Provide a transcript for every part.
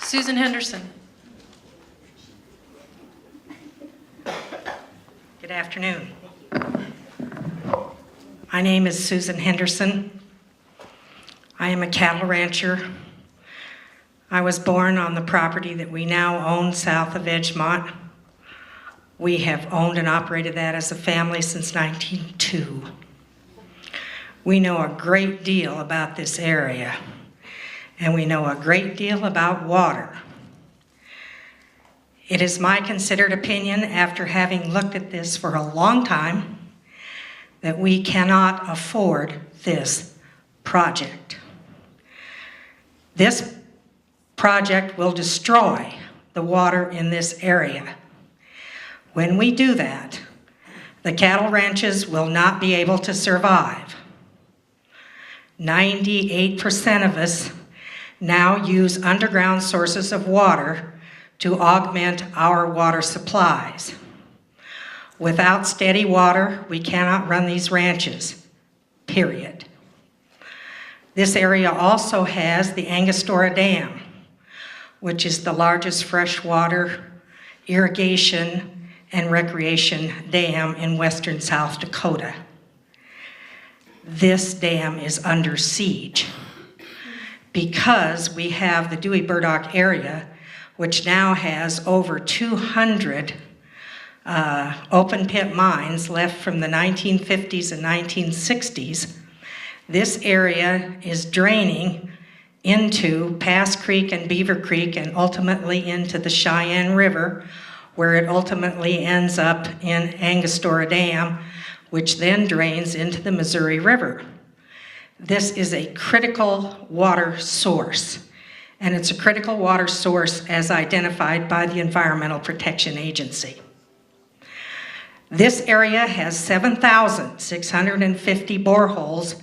Susan Henderson. Good afternoon. My name is Susan Henderson. I am a cattle rancher. I was born on the property that we now own south of Edgemont. We have owned and operated that as a family since 1902. We know a great deal about this area, and we know a great deal about water. It is my considered opinion, after having looked at this for a long time, that we cannot afford this project. This project will destroy the water in this area. When we do that, the cattle ranches will not be able to survive. 98% of us now use underground sources of water to augment our water supplies. Without steady water, we cannot run these ranches, period. This area also has the Angostura Dam, which is the largest freshwater irrigation and recreation dam in western South Dakota. This dam is under siege because we have the Dewey Burdock area, which now has over 200 open pit mines left from the 1950s and 1960s. This area is draining into Pass Creek and Beaver Creek and ultimately into the Cheyenne River, where it ultimately ends up in Angostura Dam, which then drains into the Missouri River. This is a critical water source, and it's a critical water source as identified by the Environmental Protection Agency. This area has 7,650 boreholes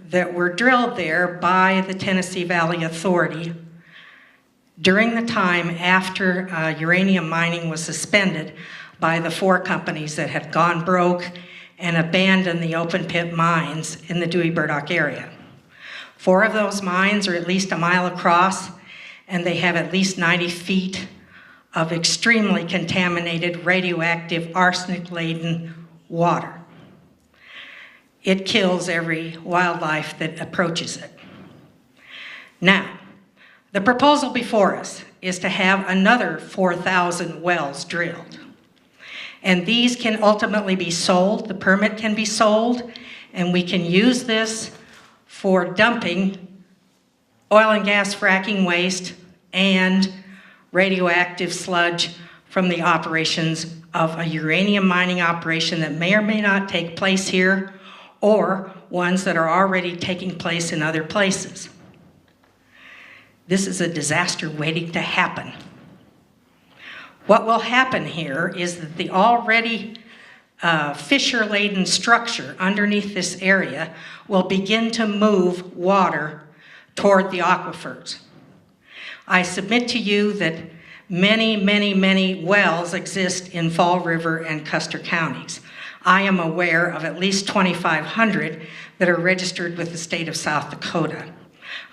that were drilled there by the Tennessee Valley Authority during the time after uranium mining was suspended by the 4 companies that had gone broke and abandoned the open pit mines in the Dewey Burdock area. 4 of those mines are at least a mile across, and they have at least 90 feet of extremely contaminated, radioactive, arsenic-laden water. It kills every wildlife that approaches it. Now, the proposal before us is to have another 4,000 wells drilled. And these can ultimately be sold, the permit can be sold, and we can use this for dumping oil and gas fracking waste and radioactive sludge from the operations of a uranium mining operation that may or may not take place here, or ones that are already taking place in other places. This is a disaster waiting to happen. What will happen here is that the already fissure-laden structure underneath this area will begin to move water toward the aquifers. I submit to you that many wells exist in Fall River and Custer counties. I am aware of at least 2,500 that are registered with the state of South Dakota.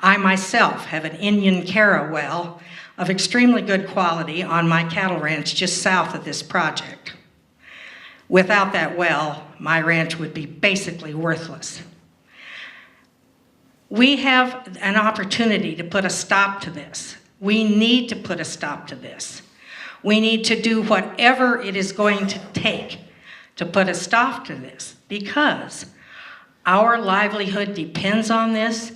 I myself have an Indian Cara well of extremely good quality on my cattle ranch just south of this project. Without that well, my ranch would be basically worthless. We have an opportunity to put a stop to this. We need to put a stop to this. We need to do whatever it is going to take to put a stop to this, because our livelihood depends on this.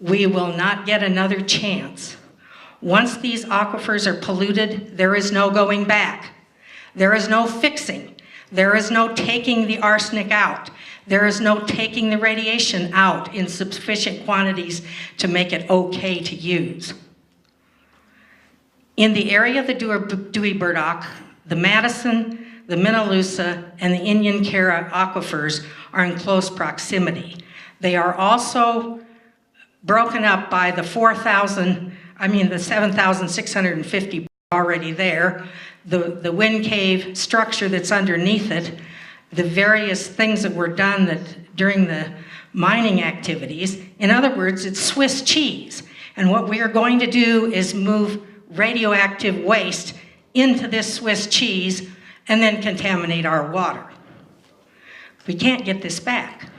We will not get another chance. Once these aquifers are polluted, there is no going back. There is no fixing. There is no taking the arsenic out. There is no taking the radiation out in sufficient quantities to make it okay to use. In the area of the Dewey Burdock, the Madison, the Minnelusa, and the Indian Cara aquifers are in close proximity. They are also broken up by the 7,650 already there, the wind cave structure that's underneath it, the various things that were done that during the mining activities. In other words, it's Swiss cheese. And what we are going to do is move radioactive waste into this Swiss cheese and then contaminate our water. We can't get this back.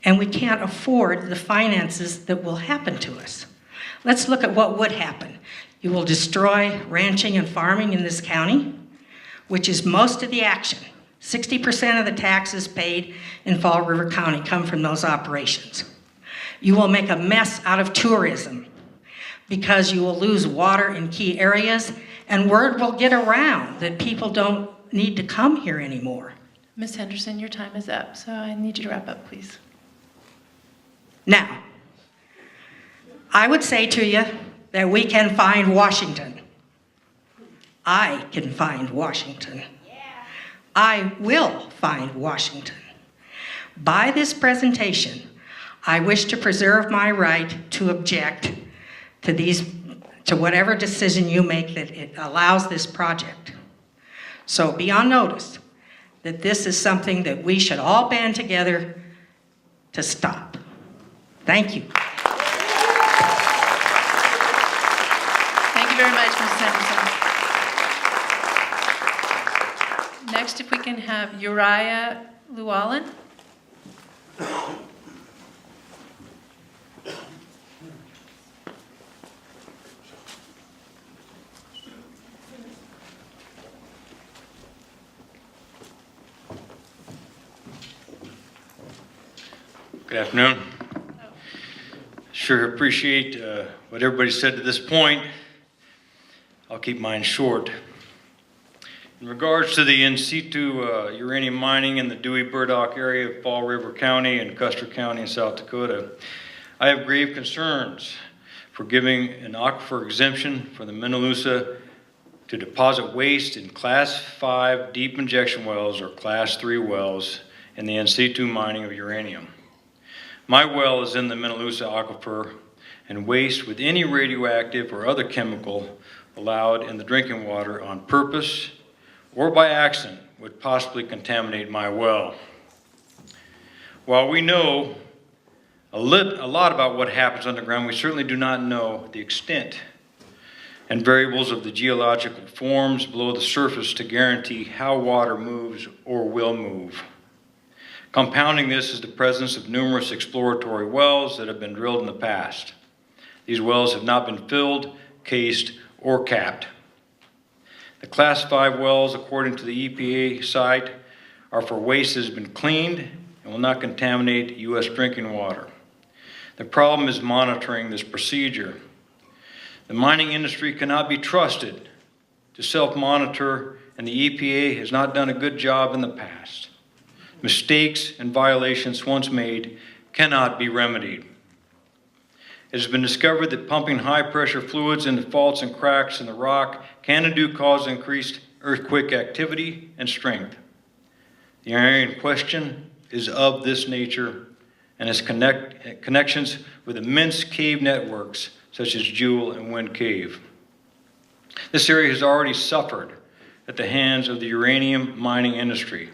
And we can't afford the finances that will happen to us. Let's look at what would happen. You will destroy ranching and farming in this county, which is most of the action. 60% of the taxes paid in Fall River County come from those operations. You will make a mess out of tourism because you will lose water in key areas, and word will get around that people don't need to come here anymore. Ms. Henderson, your time is up, so I need you to wrap up, please. Now, I would say to you that we can find Washington. I can find Washington. I will find Washington. By this presentation, I wish to preserve my right to object to whatever decision you make that it allows this project. So be on notice that this is something that we should all band together to stop. Thank you. Thank you very much, Ms. Henderson. Next, if we can have Euria Lualen. Good afternoon. Sure appreciate what everybody said to this point. I'll keep mine short. In regards to the in situ uranium mining in the Dewey Burdock area of Fall River County and Custer County in South Dakota, I have grave concerns for giving an aquifer exemption for the Mereino to deposit waste in Class 5 deep injection wells or Class 3 wells in the in situ mining of uranium. My well is in the Mereino aquifer, and waste with any radioactive or other chemical allowed in the drinking water on purpose or by accident would possibly contaminate my well. While we know a lot about what happens underground, we certainly do not know the extent and variables of the geological forms below the surface to guarantee how water moves or will move. Compounding this is the presence of numerous exploratory wells that have been drilled in the past. These wells have not been filled, cased, or capped. The Class 5 wells, according to the EPA site, are for waste that has been cleaned and will not contaminate U.S. drinking water. The problem is monitoring this procedure. The mining industry cannot be trusted to self-monitor, and the EPA has not done a good job in the past. Mistakes and violations once made cannot be remedied. It has been discovered that pumping high-pressure fluids into faults and cracks in the rock can and do cause increased earthquake activity and strength. The area in question is of this nature and has connections with immense cave networks such as Jewel and Wind Cave. This area has already suffered at the hands of the uranium mining industry.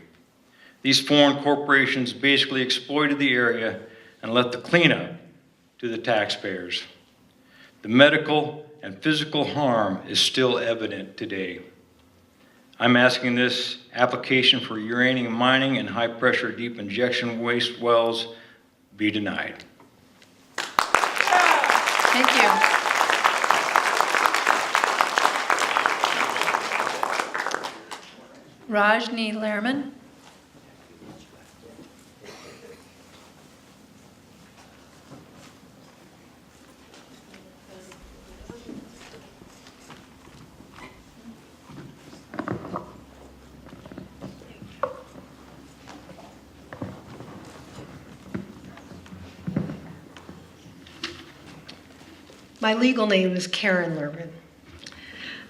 These foreign corporations basically exploited the area and left the cleanup to the taxpayers. The medical and physical harm is still evident today. I'm asking this application for uranium mining and high-pressure deep injection waste wells be denied. Thank you. Rajni Lehrman. My legal name is Karen Lerman.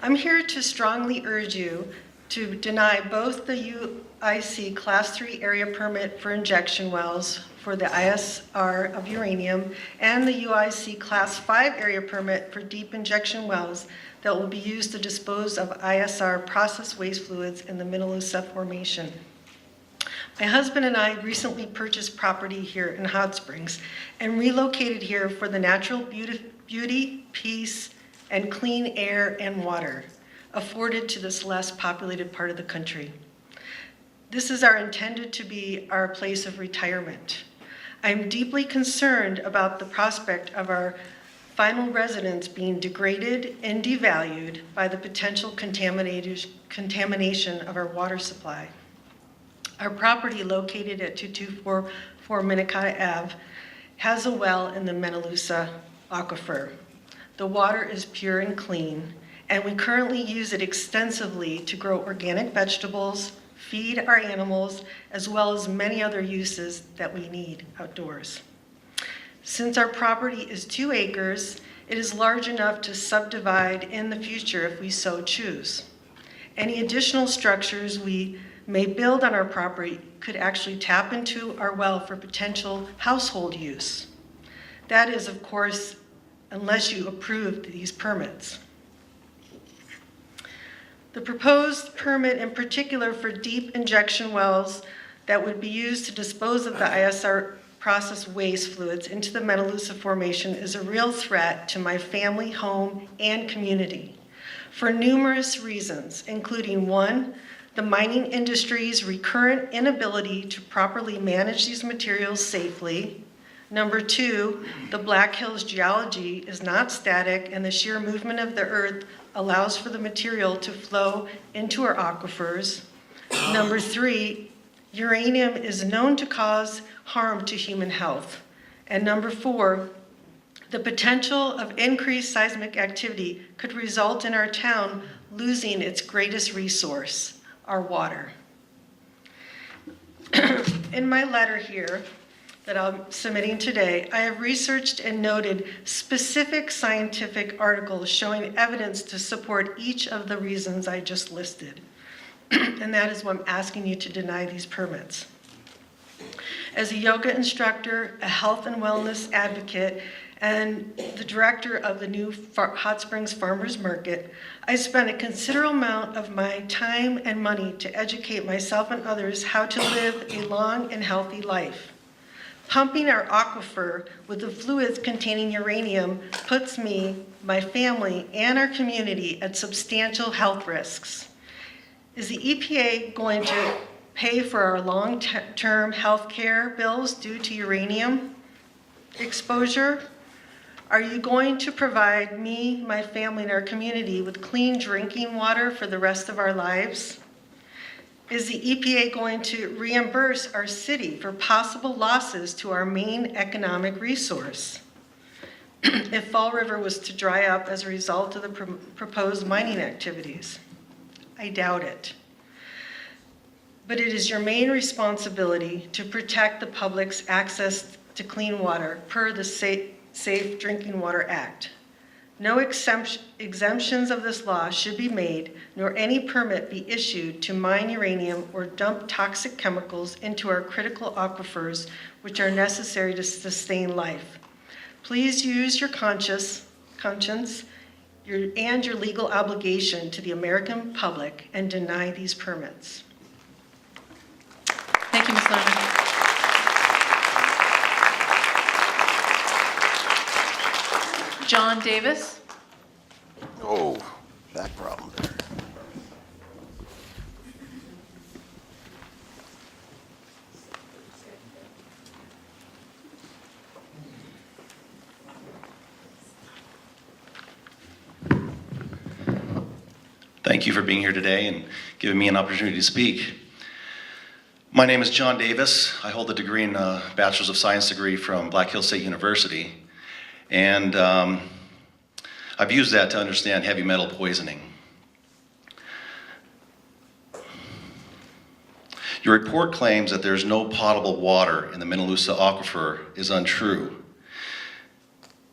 I'm here to strongly urge you to deny both the UIC Class 3 area permit for injection wells for the ISR of uranium and the UIC Class 5 area permit for deep injection wells that will be used to dispose of ISR processed waste fluids in the Mereino Formation. My husband and I recently purchased property here in Hot Springs and relocated here for the natural beauty, peace, and clean air and water afforded to this less populated part of the country. This is intended to be our place of retirement. I am deeply concerned about the prospect of our final residents being degraded and devalued by the potential contamination of our water supply. Our property, located at 2244 Minnetonka Ave, has a well in the Mereino Aquifer. The water is pure and clean, and we currently use it extensively to grow organic vegetables, feed our animals, as well as many other uses that we need outdoors. Since our property is 2 acres, it is large enough to subdivide in the future if we so choose. Any additional structures we may build on our property could actually tap into our well for potential household use. That is, of course, unless you approve these permits. The proposed permit in particular for deep injection wells that would be used to dispose of the ISR process waste fluids into the Mereino Formation is a real threat to my family, home, and community for numerous reasons, including 1, the mining industry's recurrent inability to properly manage these materials safely. Number 2, the Black Hills geology is not static, and the sheer movement of the earth allows for the material to flow into our aquifers. Number 3, uranium is known to cause harm to human health. And number 4, the potential of increased seismic activity could result in our town losing its greatest resource, our water. In my letter here that I'm submitting today, I have researched and noted specific scientific articles showing evidence to support each of the reasons I just listed. And that is why I'm asking you to deny these permits. As a yoga instructor, a health and wellness advocate, and the director of the new Hot Springs Farmers Market, I spent a considerable amount of my time and money to educate myself and others how to live a long and healthy life. Pumping our aquifer with the fluids containing uranium puts me, my family, and our community at substantial health risks. Is the EPA going to pay for our long-term health care bills due to uranium exposure? Are you going to provide me, my family, and our community with clean drinking water for the rest of our lives? Is the EPA going to reimburse our city for possible losses to our main economic resource if Fall River was to dry up as a result of the proposed mining activities? I doubt it. But it is your main responsibility to protect the public's access to clean water per the Safe Drinking Water Act. No exemptions of this law should be made, nor any permit be issued to mine uranium or dump toxic chemicals into our critical aquifers, which are necessary to sustain life. Please use your conscience and your legal obligation to the American public and deny these permits. Thank you, Ms. Lerman. John Davis. Oh, that problem there. Thank you for being here today and giving me an opportunity to speak. My name is John Davis. I hold a degree in Bachelor's of Science degree from Black Hills State University. And I've used that to understand heavy metal poisoning. Your report claims that there's no potable water in the Mereino Aquifer is untrue.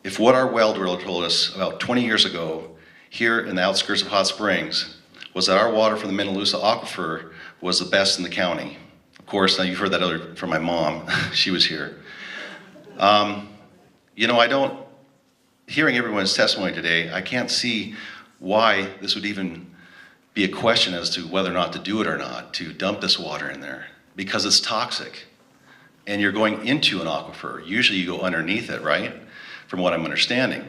If what our well driller told us about 20 years ago here in the outskirts of Hot Springs was that our water from the Mereino Aquifer was the best in the county. Of course, now you've heard that from my mom. She was here. Hearing everyone's testimony today, I can't see why this would even be a question as to whether or not to do it or not, to dump this water in there, because it's toxic. And you're going into an aquifer. Usually you go underneath it, right? From what I'm understanding.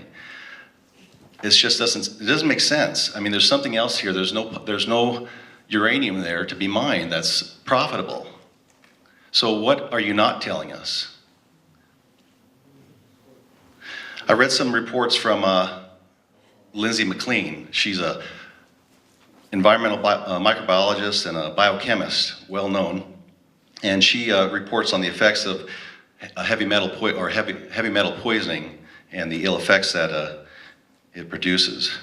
it doesn't make sense. I mean, there's something else here. There's no uranium there to be mined that's profitable. So what are you not telling us? I read some reports from Lindsay McLean. She's a environmental microbiologist and a biochemist, well known, and she reports on the effects of heavy metal poisoning and the ill effects that it produces.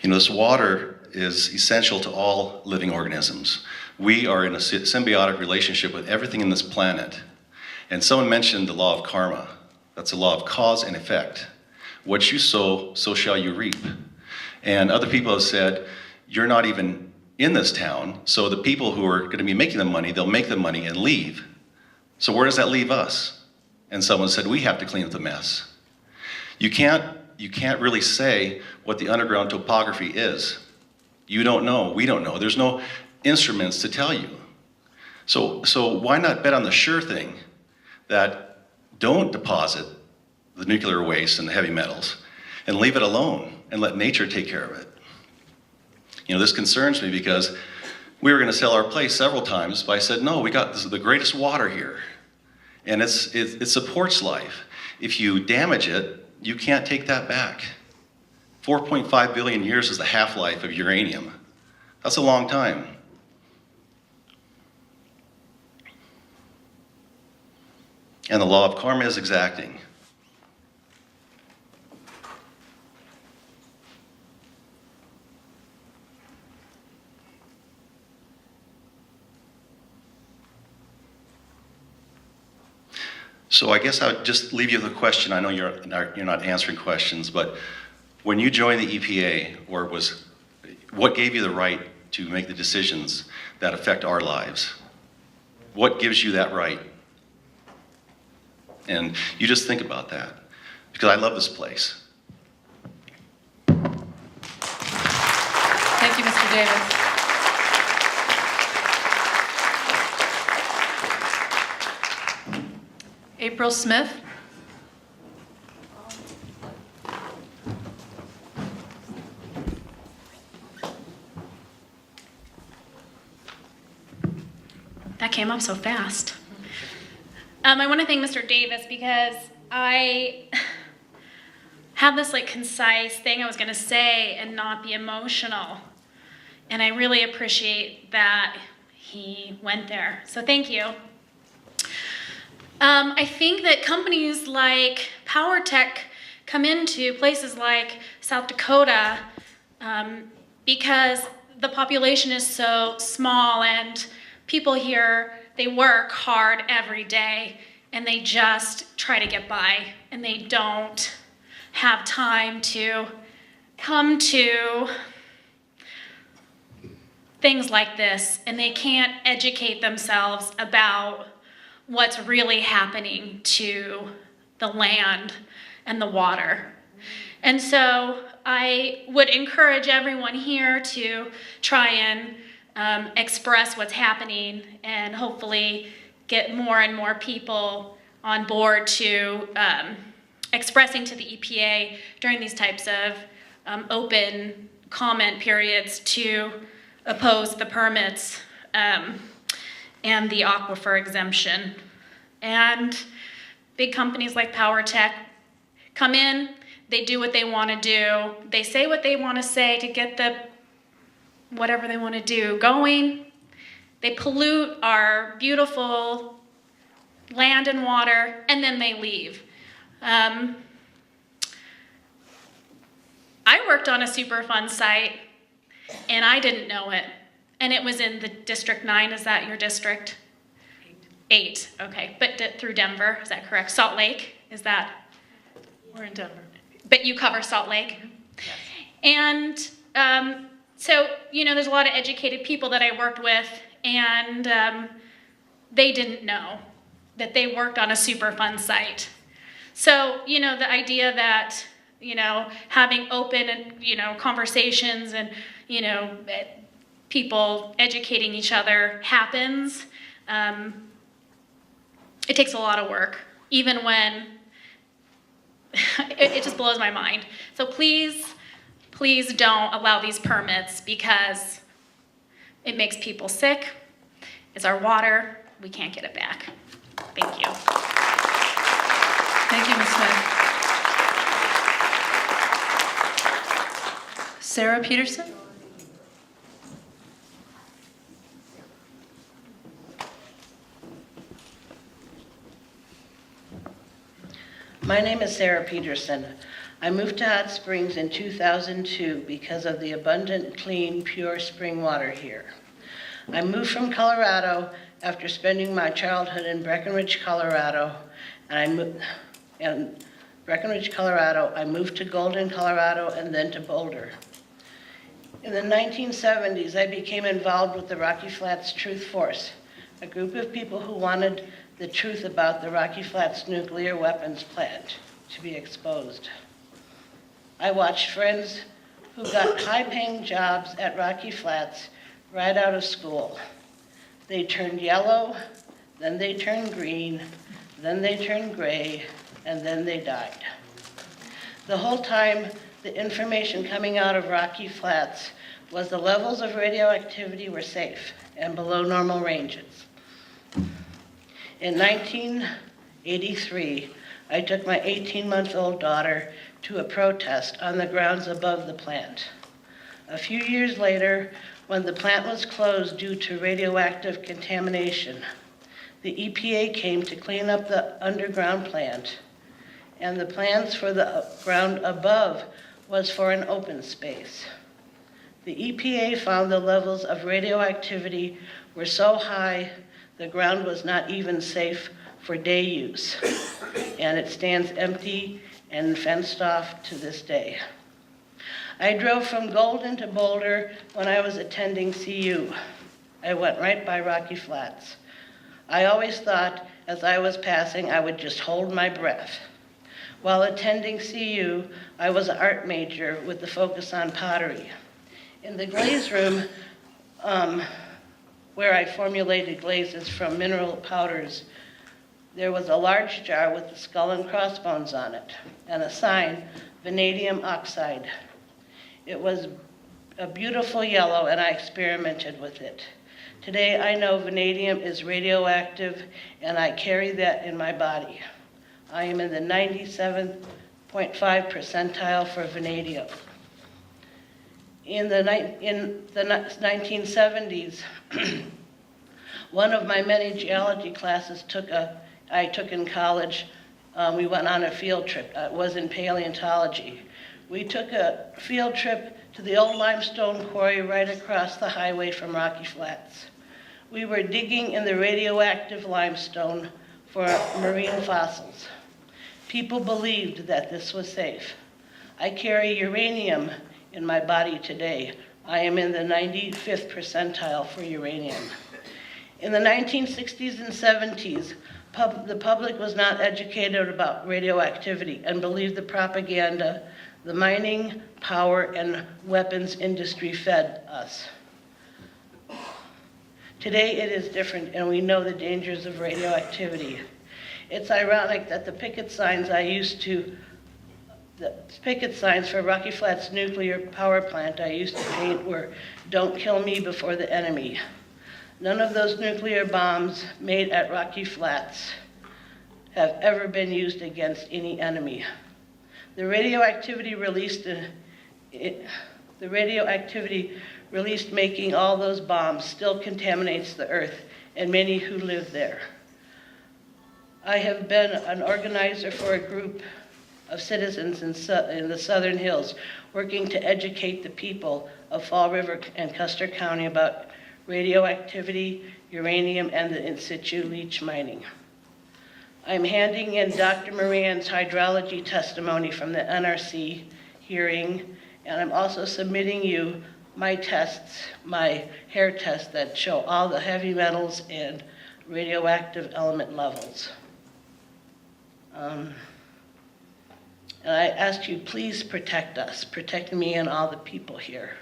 You know, this water is essential to all living organisms. We are in a symbiotic relationship with everything in this planet. And someone mentioned the law of karma. That's the law of cause and effect. What you sow, so shall you reap. And other people have said, you're not even in this town, so the people who are going to be making the money, they'll make the money and leave. So where does that leave us? And someone said, we have to clean up the mess. You can't really say what the underground topography is. You don't know, we don't know. There's no instruments to tell you. So why not bet on the sure thing that don't deposit the nuclear waste and the heavy metals and leave it alone and let nature take care of it? You know, this concerns me because we were going to sell our place several times, but I said, no, we got the greatest water here. And it supports life. If you damage it, you can't take that back. 4.5 billion years is the half-life of uranium. That's a long time. And the law of karma is exacting. So I guess I would just leave you with a question. I know you're not answering questions, but when you joined the EPA, what gave you the right to make the decisions that affect our lives? What gives you that right? And you just think about that, because I love this place. Thank you, Mr. Davis. April Smith. That came up so fast. I want to thank Mr. Davis because I had this concise thing I was going to say and not be emotional. And I really appreciate that he went there. So thank you. I think that companies like Power Tech come into places like South Dakota because the population is so small and people here, they work hard every day and they just try to get by and they don't have time to come to things like this, and they can't educate themselves about what's really happening to the land and the water. And so I would encourage everyone here to try and express what's happening and hopefully get more and more people on board to expressing to the EPA during these types of open comment periods to oppose the permits and the aquifer exemption. And big companies like Power Tech come in, they do what they want to do, they say what they want to say to get the whatever they want to do going. They pollute our beautiful land and water, and then they leave. I worked on a Superfund site, and I didn't know it. And it was in the District 9, is that your district? 8, okay, but through Denver, is that correct? Salt Lake, is that? We're in Denver. But you cover Salt Lake? Yes. And so, there's a lot of educated people that I worked with, and they didn't know that they worked on a Superfund site. So, the idea that, having open and, conversations and, people educating each other happens, it takes a lot of work, even when it just blows my mind. So please don't allow these permits because it makes people sick. It's our water. We can't get it back. Thank you. Thank you, Ms. Smith. Sara Peterson? My name is Sara Peterson. I moved to Hot Springs in 2002 because of the abundant, clean, pure spring water here. I moved from Colorado after spending my childhood in Breckenridge, Colorado, I moved to Golden, Colorado, and then to Boulder. In the 1970s, I became involved with the Rocky Flats Truth Force, a group of people who wanted the truth about the Rocky Flats nuclear weapons plant to be exposed. I watched friends who got high-paying jobs at Rocky Flats right out of school. They turned yellow, then they turned green, then they turned gray, and then they died. The whole time, the information coming out of Rocky Flats was the levels of radioactivity were safe and below normal ranges. In 1983, I took my 18-month-old daughter to a protest on the grounds above the plant. A few years later, when the plant was closed due to radioactive contamination, the EPA came to clean up the underground plant, and the plans for the ground above was for an open space. The EPA found the levels of radioactivity were so high the ground was not even safe for day use, and it stands empty and fenced off to this day. I drove from Golden to Boulder when I was attending CU. I went right by Rocky Flats. I always thought as I was passing I would just hold my breath. While attending CU, I was an art major with the focus on pottery. In the glaze room, where I formulated glazes from mineral powders, there was a large jar with the skull and crossbones on it, and a sign, vanadium oxide. It was a beautiful yellow, and I experimented with it. Today, I know vanadium is radioactive, and I carry that in my body. I am in the 97th 0.5 percentile for vanadium. In the 1970s, one of my many geology classes I took in college, we went on a field trip. It was in paleontology. We took a field trip to the old limestone quarry right across the highway from Rocky Flats. We were digging in the radioactive limestone for marine fossils. People believed that this was safe. I carry uranium in my body today. I am in the 95th percentile for uranium. In the 1960s and 70s, the public was not educated about radioactivity and believed the propaganda the mining, power, and weapons industry fed us. Today it is different, and we know the dangers of radioactivity. It's ironic that the picket signs for Rocky Flats nuclear power plant I used to paint were, "Don't kill me before the enemy." None of those nuclear bombs made at Rocky Flats have ever been used against any enemy. The radioactivity released making all those bombs still contaminates the earth and many who live there. I have been an organizer for a group of citizens in the Southern Hills working to educate the people of Fall River and Custer County about radioactivity, uranium, and the in situ leach mining. I'm handing in Dr. Moran's hydrology testimony from the NRC hearing, and I'm also submitting you my tests, my hair tests that show all the heavy metals and radioactive element levels. And I ask you, please protect us, protect me and all the people here.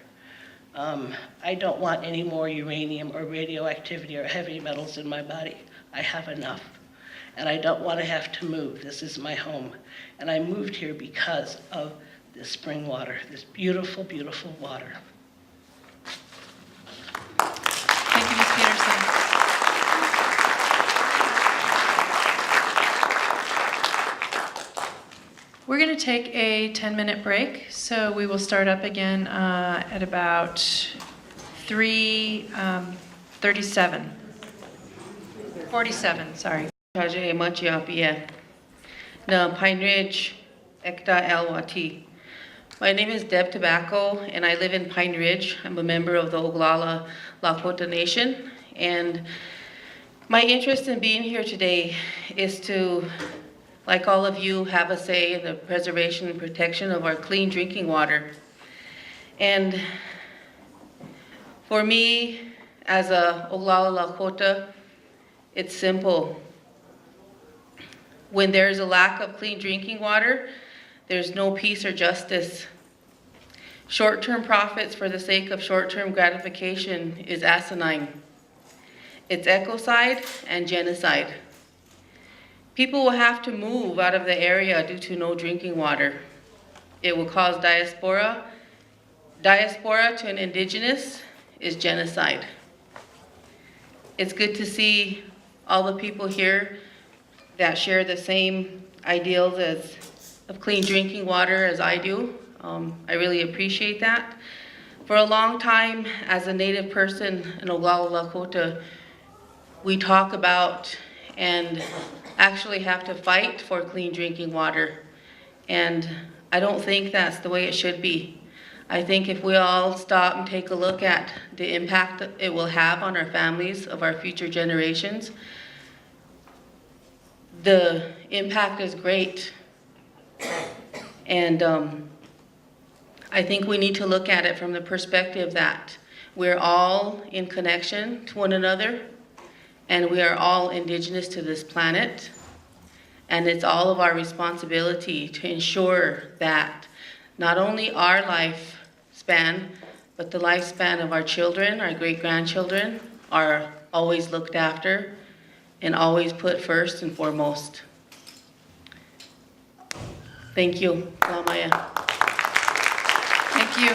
I don't want any more uranium or radioactivity or heavy metals in my body. I have enough. and I don't want to have to move. This is my home. And I moved here because of this spring water, this beautiful, beautiful water. Thank you, Ms. Peterson. We're going to take a 10-minute break, so we will start up again at about 3:37. 47, sorry. Taje Machiapia. Na Pine Ridge, Ekta Alwati. My name is Deb Tobacco, and I live in Pine Ridge. I'm a member of the Ogalala Lakota Nation, and my interest in being here today is to, like all of you, have a say in the preservation and protection of our clean drinking water. And for me, as a Ogalala Lakota, it's simple. When there's a lack of clean drinking water, there's no peace or justice. Short-term profits for the sake of short-term gratification is asinine. It's ecocide and genocide. People will have to move out of the area due to no drinking water. It will cause diaspora. Diaspora to an indigenous is genocide. It's good to see all the people here that share the same ideals of clean drinking water as I do. I really appreciate that. For a long time, as a Native person in Ogalala Lakota, we talk about and actually have to fight for clean drinking water. And I don't think that's the way it should be. I think if we all stop and take a look at the impact that it will have on our families of our future generations, the impact is great. And I think we need to look at it from the perspective that we're all in connection to one another, and we are all indigenous to this planet. And it's all of our responsibility to ensure that not only our lifespan, but the lifespan of our children, our great-grandchildren, are always looked after and always put first and foremost. Thank you. Lamaya. Thank you.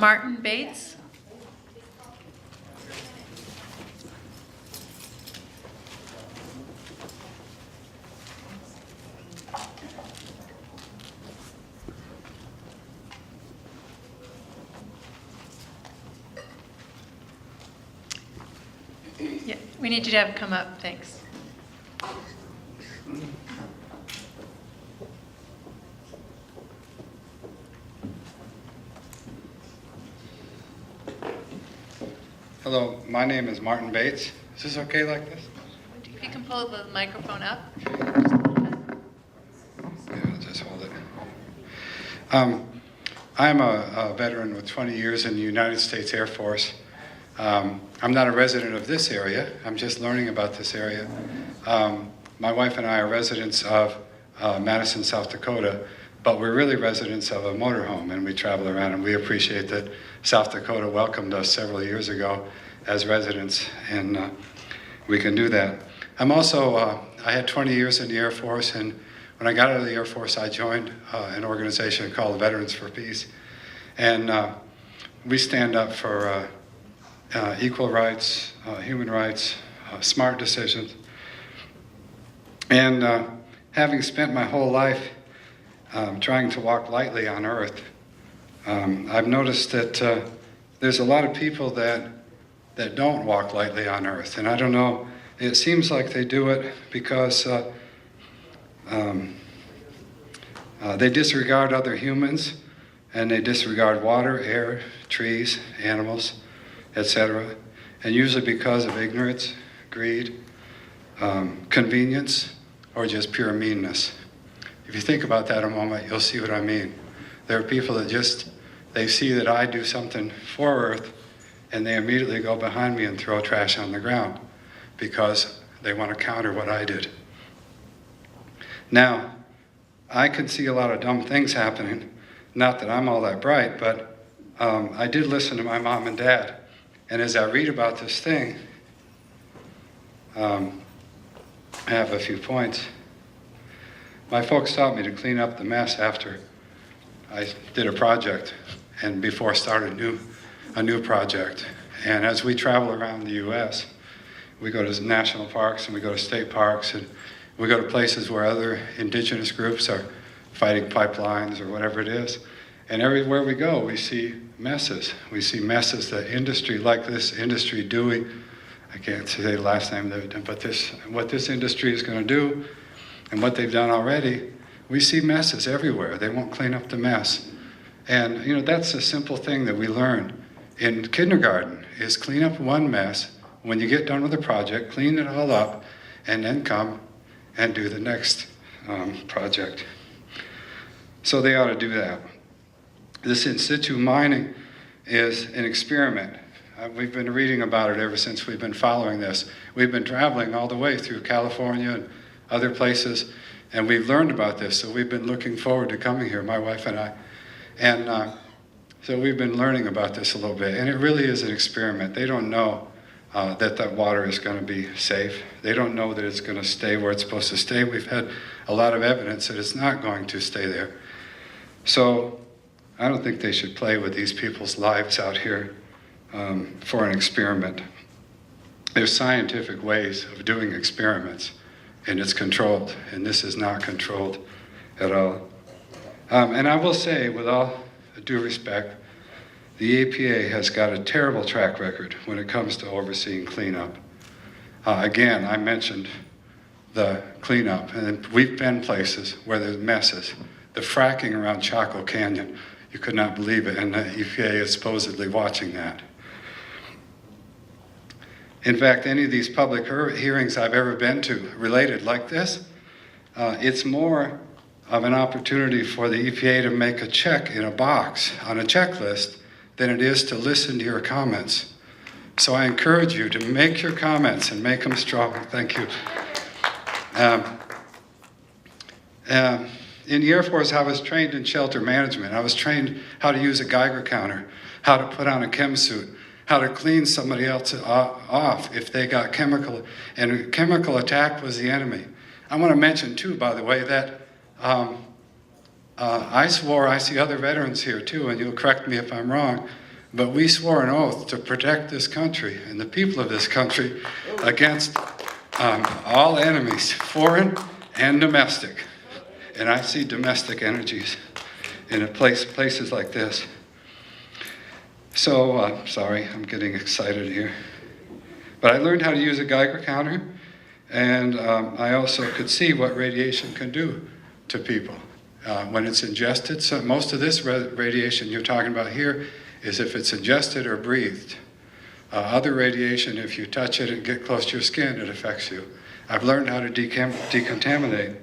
Martin Bates. Yeah, we need you to have come up, thanks. Hello, my name is Martin Bates. Is this okay like this? If you can pull the microphone up. Yeah, I'll just hold it. I'm a veteran with 20 years in the United States Air Force. I'm not a resident of this area. I'm just learning about this area. My wife and I are residents of Madison, South Dakota, but we're really residents of a motorhome, and we travel around, and we appreciate that South Dakota welcomed us several years ago as residents, and we can do that. I'm also, I had 20 years in the Air Force, and when I got out of the Air Force, I joined an organization called Veterans for Peace, and we stand up for equal rights, human rights, smart decisions. And having spent my whole life trying to walk lightly on earth, I've noticed that there's a lot of people that don't walk lightly on earth. And I don't know, it seems like they do it because they disregard other humans, and they disregard water, air, trees, animals, etc. And usually because of ignorance, greed, convenience, or just pure meanness. If you think about that a moment, you'll see what I mean. There are people that they see that I do something for Earth, and they immediately go behind me and throw trash on the ground because they want to counter what I did. Now, I can see a lot of dumb things happening. Not that I'm all that bright, but I did listen to my mom and dad. And as I read about this thing, I have a few points. My folks taught me to clean up the mess after I did a project and before I started a new project. And as we travel around the U.S., we go to national parks and we go to state parks and we go to places where other indigenous groups are fighting pipelines or whatever it is. And everywhere we go, we see messes. We see messes that industry like this industry Dewey, I can't say the last name they've done, but what this industry is going to do and what they've done already, we see messes everywhere. They won't clean up the mess. And you know, that's a simple thing that we learn in kindergarten, is clean up one mess. When you get done with the project, clean it all up, and then come and do the next project. So they ought to do that. This in situ mining is an experiment. We've been reading about it ever since we've been following this. We've been traveling all the way through California and other places, and we've learned about this, so we've been looking forward to coming here, my wife and I. And so we've been learning about this a little bit, and it really is an experiment. They don't know that water is going to be safe. They don't know that it's going to stay where it's supposed to stay. We've had a lot of evidence that it's not going to stay there. So I don't think they should play with these people's lives out here for an experiment. There's scientific ways of doing experiments, and it's controlled, and this is not controlled at all. And I will say, with all due respect, the EPA has got a terrible track record when it comes to overseeing cleanup. Again, I mentioned the cleanup, and we've been places where there's messes. The fracking around Chaco Canyon, you could not believe it, and the EPA is supposedly watching that. In fact, any of these public hearings I've ever been to related like this, it's more of an opportunity for the EPA to make a check in a box on a checklist than it is to listen to your comments. So I encourage you to make your comments and make them strong. Thank you. In the Air Force, I was trained in shelter management. I was trained how to use a Geiger counter, how to put on a chem suit, how to clean somebody else off if they got chemical, and a chemical attack was the enemy. I want to mention too, by the way, that I swore, I see other veterans here too, and you'll correct me if I'm wrong, but we swore an oath to protect this country and the people of this country against all enemies, foreign and domestic. And I see domestic energies in places like this. So, sorry, I'm getting excited here. But I learned how to use a Geiger counter, and I also could see what radiation can do to people when it's ingested. So most of this radiation you're talking about here is if it's ingested or breathed. Other radiation, if you touch it and get close to your skin, it affects you. I've learned how to decontaminate.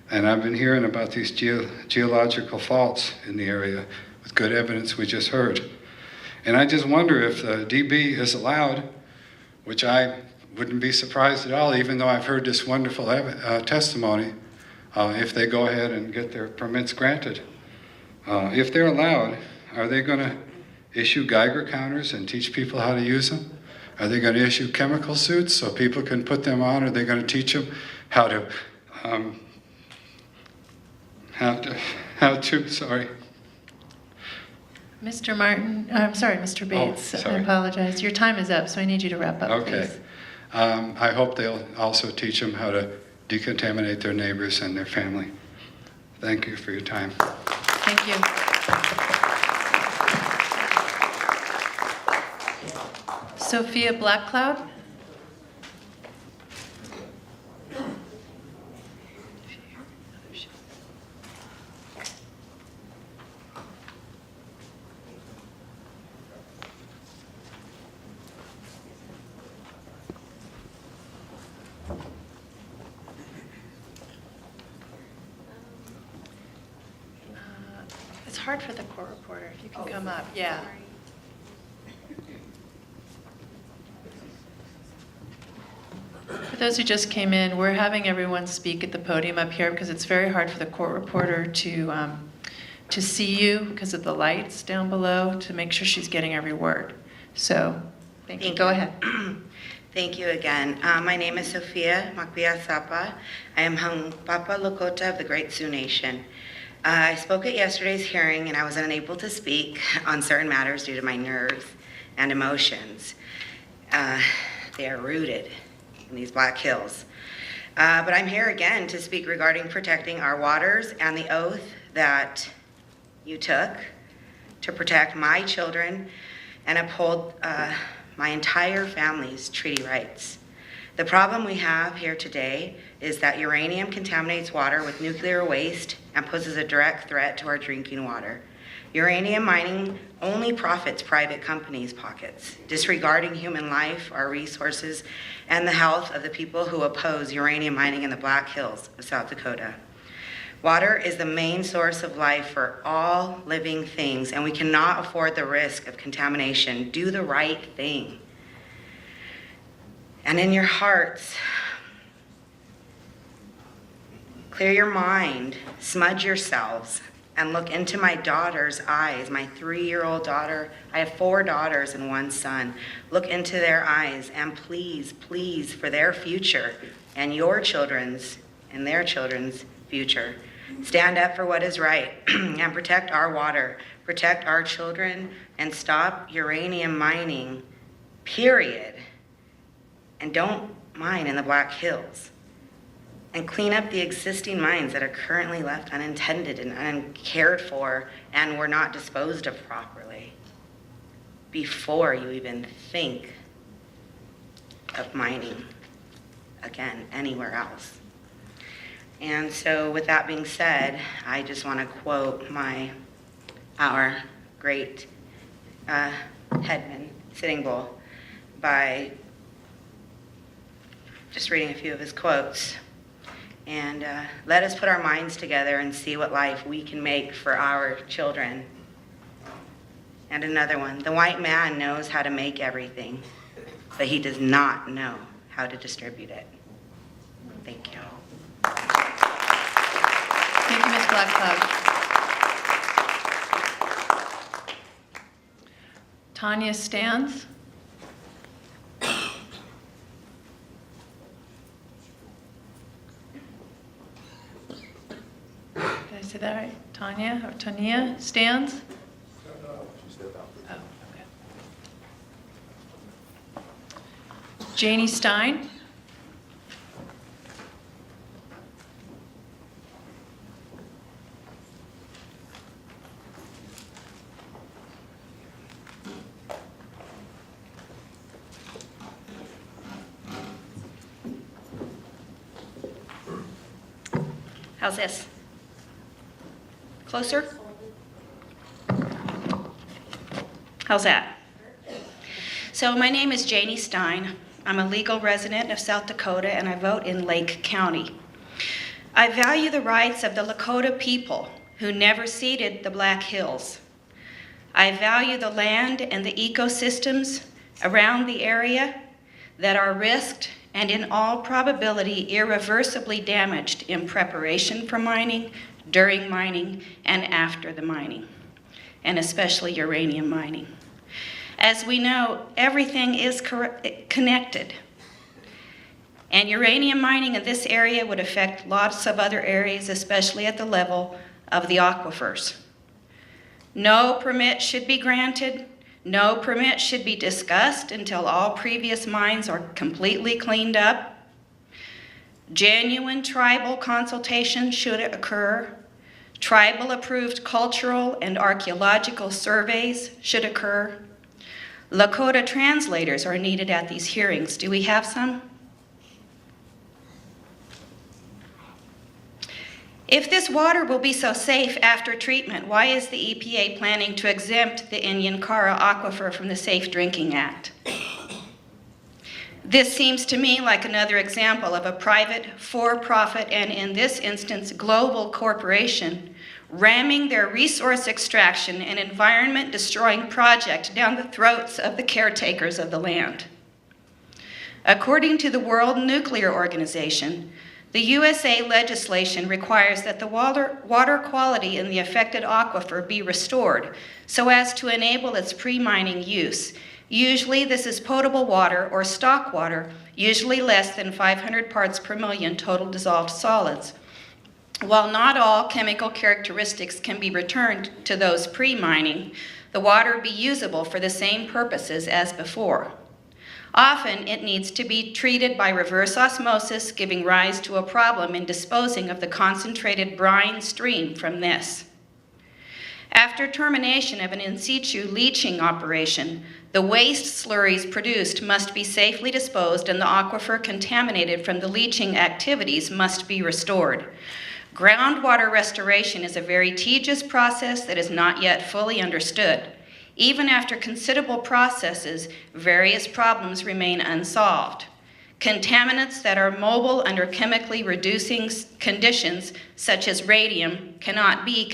And I've been hearing about these geological faults in the area with good evidence we just heard. And I just wonder if the DB is allowed, which I wouldn't be surprised at all, even though I've heard this wonderful testimony, if they go ahead and get their permits granted. If they're allowed, are they going to issue Geiger counters and teach people how to use them? Are they going to issue chemical suits so people can put them on? Are they going to teach them how to sorry. Mr. Martin, I'm sorry, Mr. Bates, I apologize. Your time is up, so I need you to wrap up, okay. Please. I hope they'll also teach them how to decontaminate their neighbors and their family. Thank you for your time. Thank you. Sofia Blackcloud. It's hard for the court reporter, if you can come up. Yeah. For those who just came in, we're having everyone speak at the podium up here because it's very hard for the court reporter to to see you because of the lights down below to make sure she's getting every word. So, thank you. Go ahead. Thank you again. My name is Sofia Makbia Sapa. I am Hunkpapa Lakota of the Great Sioux Nation. I spoke at yesterday's hearing and I was unable to speak on certain matters due to my nerves and emotions. They are rooted in these Black Hills. But I'm here again to speak regarding protecting our waters and the oath that you took to protect my children and uphold my entire family's treaty rights. The problem we have here today is that uranium contaminates water with nuclear waste and poses a direct threat to our drinking water. Uranium mining only profits private companies' pockets, disregarding human life, our resources, and the health of the people who oppose uranium mining in the Black Hills of South Dakota. Water is the main source of life for all living things, and we cannot afford the risk of contamination. Do the right thing. And in your hearts, clear your mind, smudge yourselves, and look into my daughter's eyes, my 3-year-old daughter. I have 4 daughters and 1 son. Look into their eyes, and please, please, for their future and your children's and their children's future, stand up for what is right and protect our water, protect our children, and stop uranium mining, period. And don't mine in the Black Hills. And clean up the existing mines that are currently left unattended and uncared for and were not disposed of properly before you even think of mining again anywhere else. And so with that being said, I just want to quote our great headman, Sitting Bull, by just reading a few of his quotes. And let us put our minds together and see what life we can make for our children. And another one, the white man knows how to make everything, but he does not know how to distribute it. Thank you. Thank you, Ms. Blackcloud. Tonya Stines. Did I say that right? Tonya or Tonya Stines? Oh, okay. Janie Stein. How's this? Closer? How's that? So my name is Janie Stein. I'm a legal resident of South Dakota and I vote in Lake County. I value the rights of the Lakota people who never ceded the Black Hills. I value the land and the ecosystems around the area that are risked and in all probability irreversibly damaged in preparation for mining, during mining, and after the mining, and especially uranium mining. As we know, everything is connected. And uranium mining in this area would affect lots of other areas, especially at the level of the aquifers. No permit should be granted. No permit should be discussed until all previous mines are completely cleaned up. Genuine tribal consultation should occur. Tribal-approved cultural and archaeological surveys should occur. Lakota translators are needed at these hearings. Do we have some? If this water will be so safe after treatment, why is the EPA planning to exempt the Indian Cara Aquifer from the Safe Drinking Act? This seems to me like another example of a private, for-profit, and in this instance, global corporation ramming their resource extraction and environment-destroying project down the throats of the caretakers of the land. According to the World Nuclear Organization, The USA legislation requires that the water quality in the affected aquifer be restored so as to enable its pre-mining use. Usually this is potable water or stock water, usually less than 500 parts per million total dissolved solids. While not all chemical characteristics can be returned to those pre-mining, the water be usable for the same purposes as before. Often it needs to be treated by reverse osmosis, giving rise to a problem in disposing of the concentrated brine stream from this. After termination of an in situ leaching operation, the waste slurries produced must be safely disposed and the aquifer contaminated from the leaching activities must be restored. Groundwater restoration is a very tedious process that is not yet fully understood. Even after considerable processes, various problems remain unsolved. Contaminants that are mobile under chemically reducing conditions, such as radium, cannot be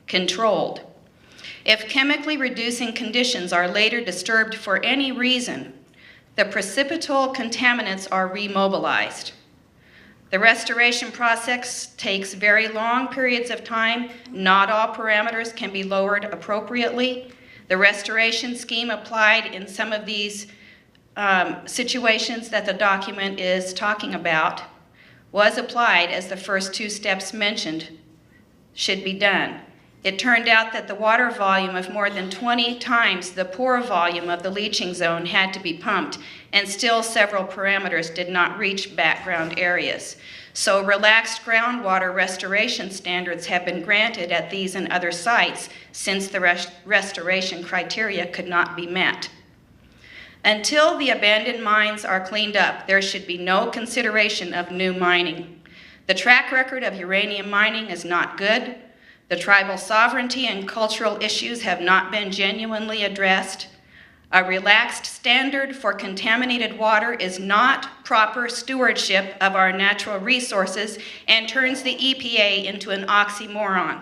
controlled. If chemically reducing conditions are later disturbed for any reason, the precipitable contaminants are remobilized. The restoration process takes very long periods of time. Not all parameters can be lowered appropriately. The restoration scheme applied in some of these situations that the document is talking about was applied as the first two steps mentioned should be done. It turned out that the water volume of more than 20 times the pore volume of the leaching zone had to be pumped, and still several parameters did not reach background areas. So relaxed groundwater restoration standards have been granted at these and other sites since the restoration criteria could not be met. Until the abandoned mines are cleaned up, there should be no consideration of new mining. The track record of uranium mining is not good. The tribal sovereignty and cultural issues have not been genuinely addressed. A relaxed standard for contaminated water is not proper stewardship of our natural resources and turns the EPA into an oxymoron.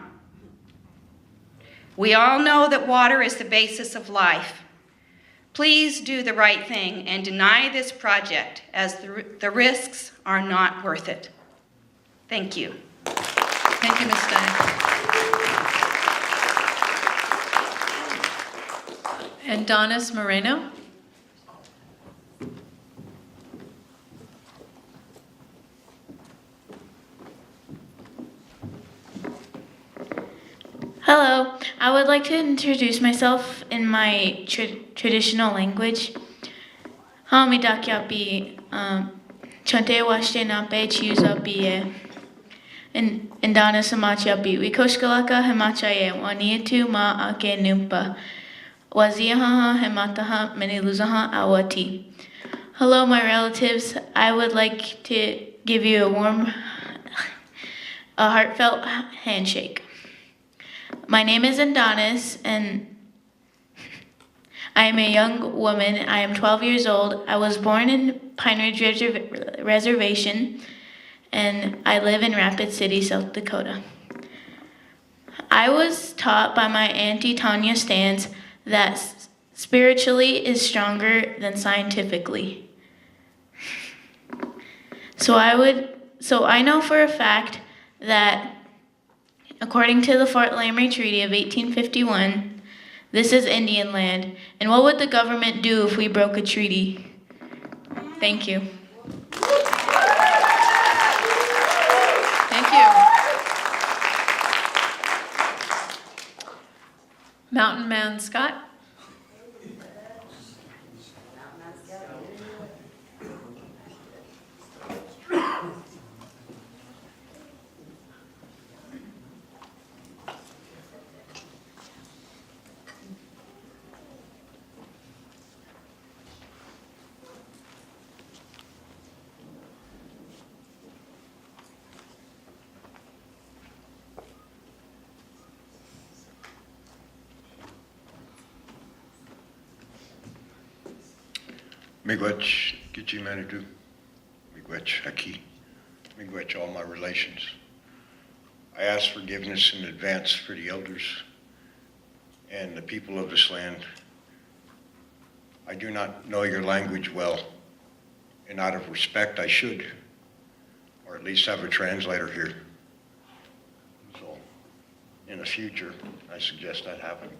We all know that water is the basis of life. Please do the right thing and deny this project, as the risks are not worth it. Thank you. Thank you, Ms. Stein. Endonis Moreino. Hello, I would like to introduce myself in my traditional language. Hami dakyapi chante washte nape chiusapi and Endonis amachapi wikoshkalaka hemachaye wanietu ma ake numpa. Waziaha hemataha meniluzaha awati. Hello, my relatives. I would like to give you a heartfelt handshake. My name is Endonis, and I am a young woman. I am 12 years old. I was born in Pine Ridge Reservation, and I live in Rapid City, South Dakota. I was taught by my auntie Tonya Stines that spiritually is stronger than scientifically. So I know for a fact that according to the Fort Laramie Treaty of 1851, this is Indian land. And what would the government do if we broke a treaty? Thank you. Thank you. Mountain Man Scott. Miigwech Gichi Manitou, Miigwech Haki, Miigwech all my relations. I ask forgiveness in advance for the elders and the people of this land. I do not know your language well, and out of respect I should. or at least have a translator here. So, in the future, I suggest that happen.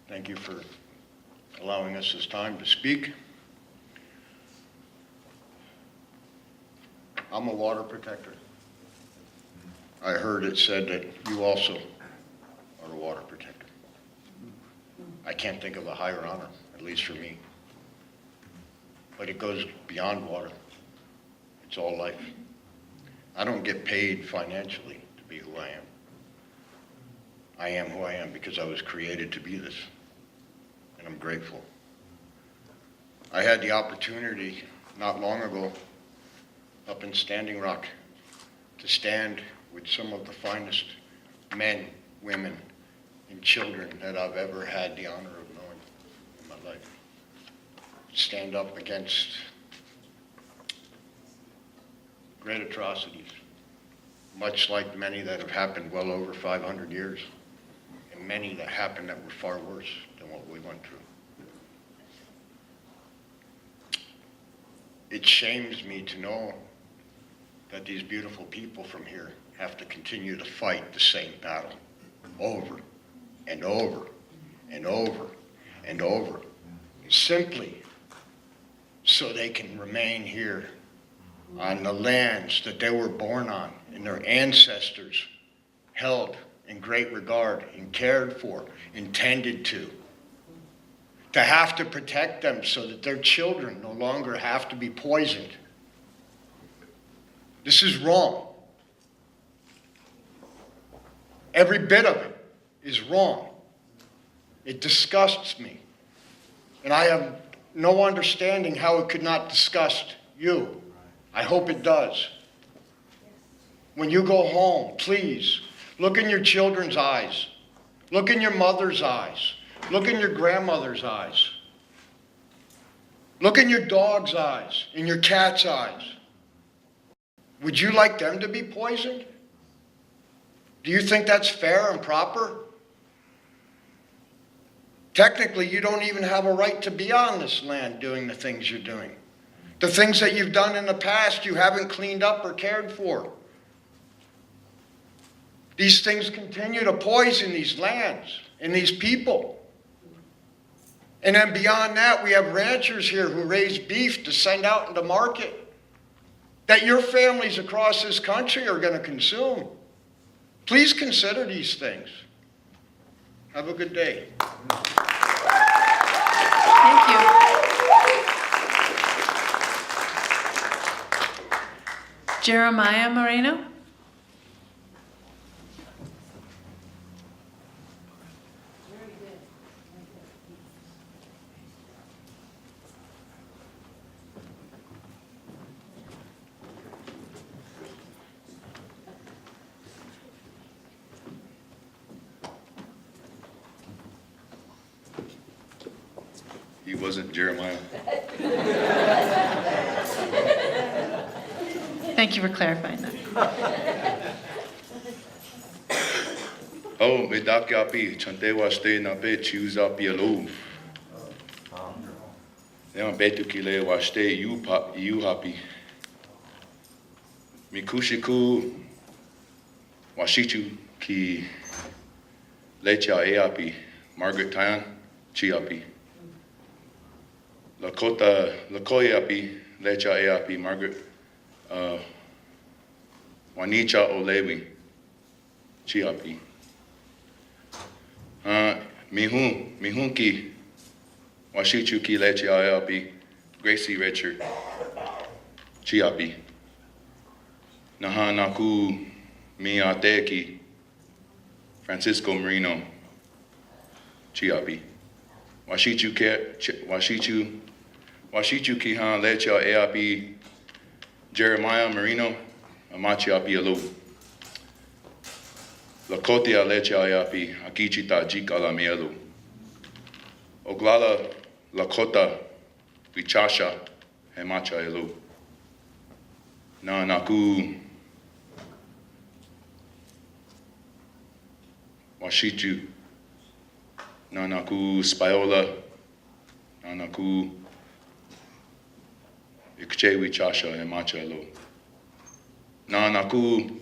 Thank you for allowing us this time to speak. I'm a water protector. I heard it said that you also are a water protector. I can't think of a higher honor, at least for me. But it goes beyond water. It's all life. I don't get paid financially to be who I am. I am who I am because I was created to be this, and I'm grateful. I had the opportunity not long ago up in Standing Rock to stand with some of the finest men, women, and children that I've ever had the honor of knowing in my life. Stand up against great atrocities, much like many that have happened well over 500 years, and many that happened that were far worse than what we went through. It shames me to know that these beautiful people from here have to continue to fight the same battle over and over and over and over, simply so they can remain here on the lands that they were born on and their ancestors held in great regard and cared for, intended to have to protect them so that their children no longer have to be poisoned. This is wrong. Every bit of it is wrong. It disgusts me. And I have no understanding how it could not disgust you. I hope it does. When you go home, please, look in your children's eyes. Look in your mother's eyes. Look in your grandmother's eyes. Look in your dog's eyes, in your cat's eyes. Would you like them to be poisoned? Do you think that's fair and proper? Technically, you don't even have a right to be on this land doing the things you're doing. The things that you've done in the past, you haven't cleaned up or cared for. These things continue to poison these lands and these people. And then beyond that, we have ranchers here who raise beef to send out into market that your families across this country are going to consume. Please consider these things. Have a good day. Thank you. Jerimiah Moreino? He wasn't Jeremiah. Thank you for clarifying that. Oh, me dakiapi, chantewa ste na pe choose up yellow. Nema betu kile wa ste you happy. Mikushiku washichu ki lecha eapi, Margaret Tyan chiapi. Lakota Lakoyapi, Lecha Eapi, Margaret Wanicha Olewi, Chiapi. Mihunki, Washichuki Lecha Eapi, Gracie Richard, Chiapi. Nahanaku Miateki, Francisco Moreino, Chiapi. Washichu Kihan Lecha Eapi, Jerimiah Moreino, Amachi Api Alu. Lakotia Lecha Eapi, Akichita Jikala Mielu. Ogalala Lakota, Vichasha, Hemacha Elu. Na Naku Washichu. Nanaku Spiola, Nanaku Ikchewi Chasha e Machalo. Nanaku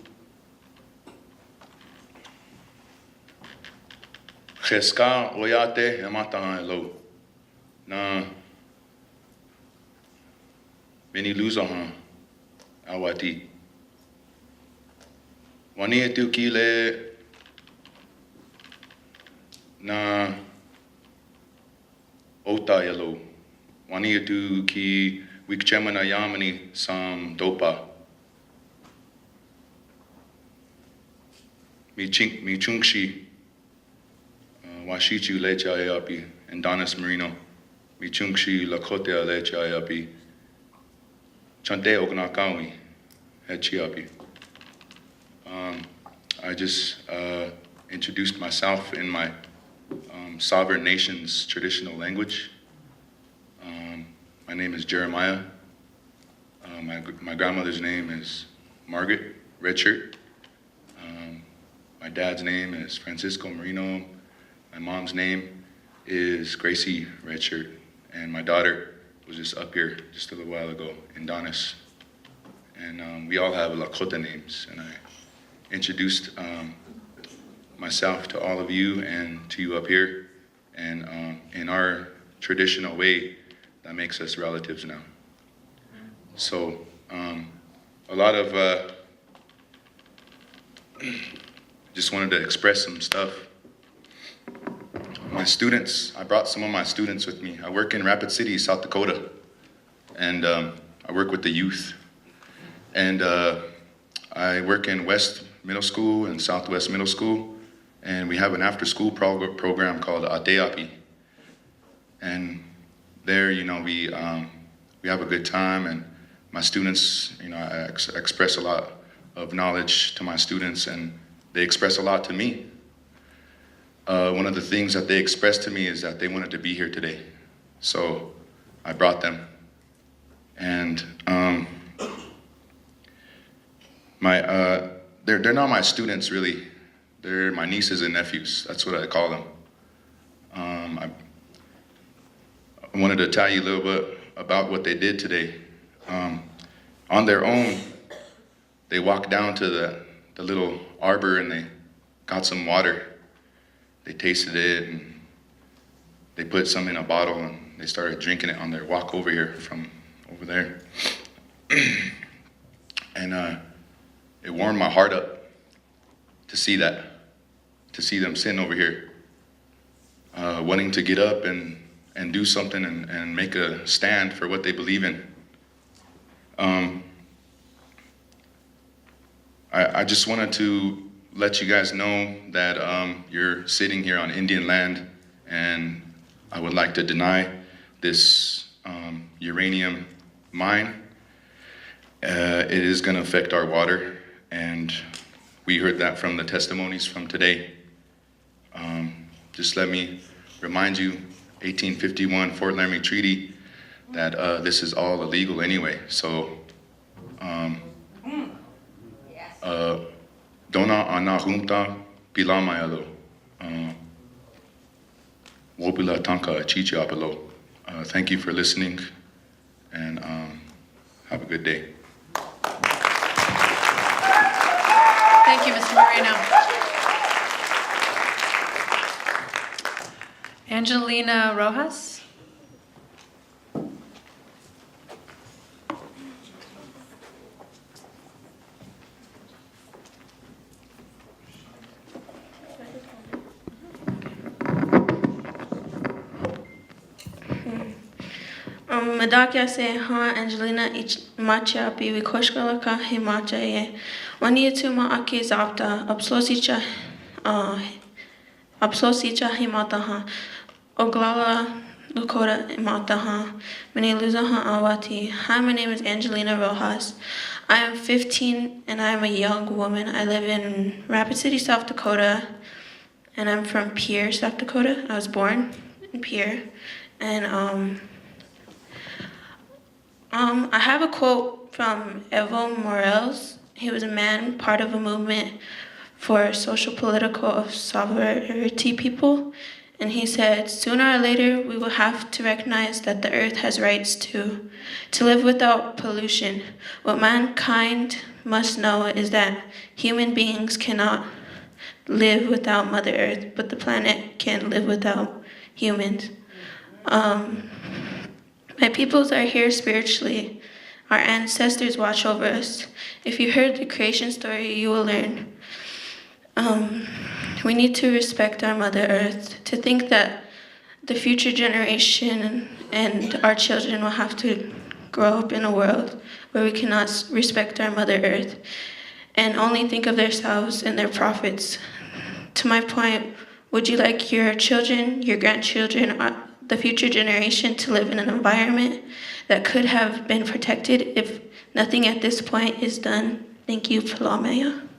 Cheska Oyate e Mataha Lo. Na Mini Luzaha Awati. Wani etu kile na ota yalo. Wani etu ki wikchemana yamani sam dopa. Mi chungshi washichu lecha ayapi. Endonis Moreino. Mi chungshi Lakota lecha ayapi. Chante ognakawi hechiapi. I just introduced myself in my sovereign nation's traditional language. My name is Jerimiah. My grandmother's name is Margaret Redshirt. My dad's name is Francisco Moreino. My mom's name is Gracie Redshirt. And my daughter was just up here just a little while ago, Endonis. And we all have Lakota names. And I introduced myself to all of you and to you up here, and in our traditional way that makes us relatives now. So a lot of just wanted to express some stuff. My students, I brought some of my students with me. I work in Rapid City, South Dakota, and I work with the youth. And I work in West Middle School and Southwest Middle School, and we have an after-school program called Ateapi. And there, you know, we have a good time, and my students, you know, I express a lot of knowledge to my students, and they express a lot to me. One of the things that they expressed to me is that they wanted to be here today, so I brought them. And they're not my students really. They're my nieces and nephews. That's what I call them. I wanted to tell you a little bit about what they did today. On their own, they walked down to the little arbor and they got some water. They tasted it and they put some in a bottle and they started drinking it on their walk over here from over there. And it warmed my heart up to see that, to see them sitting over here, wanting to get up and do something and make a stand for what they believe in. I just wanted to let you guys know that you're sitting here on Indian land, and I would like to deny this uranium mine. It is going to affect our water, and we heard that from the testimonies from today. Just let me remind you, 1851 Fort Laramie Treaty, that this is all illegal anyway. So, Dona ana junta pilamayalo, wobila tanka chichi apelo. Thank you for listening, and have a good day. Thank you, Mr. Moreino. Angelina Rojas. Madakya se ha Angelina ich macha pi vikoshkala ka himacha ye wani tuma aki zapta abslosicha himata ha Ogalala Lakota himata ha mene luza ha awati. Hi, my name is Angelina Rojas. I am 15 and I am a young woman. I live in Rapid City, South Dakota, and I'm from Pierre, South Dakota. I was born in Pierre, and I have a quote from Evo Morales. He was a man, part of a movement for social political sovereignty people And he said, sooner or later, we will have to recognize that the earth has rights to live without pollution. What mankind must know is that human beings cannot live without Mother Earth, but the planet can live without humans. My peoples are here spiritually. Our ancestors watch over us. If you heard the creation story, you will learn. We need to respect our Mother Earth, to think that the future generation and our children will have to grow up in a world where we cannot respect our Mother Earth and only think of themselves and their profits. To my point, would you like your children, your grandchildren, the future generation to live in an environment that could have been protected if nothing at this point is done? Thank you, Palomea.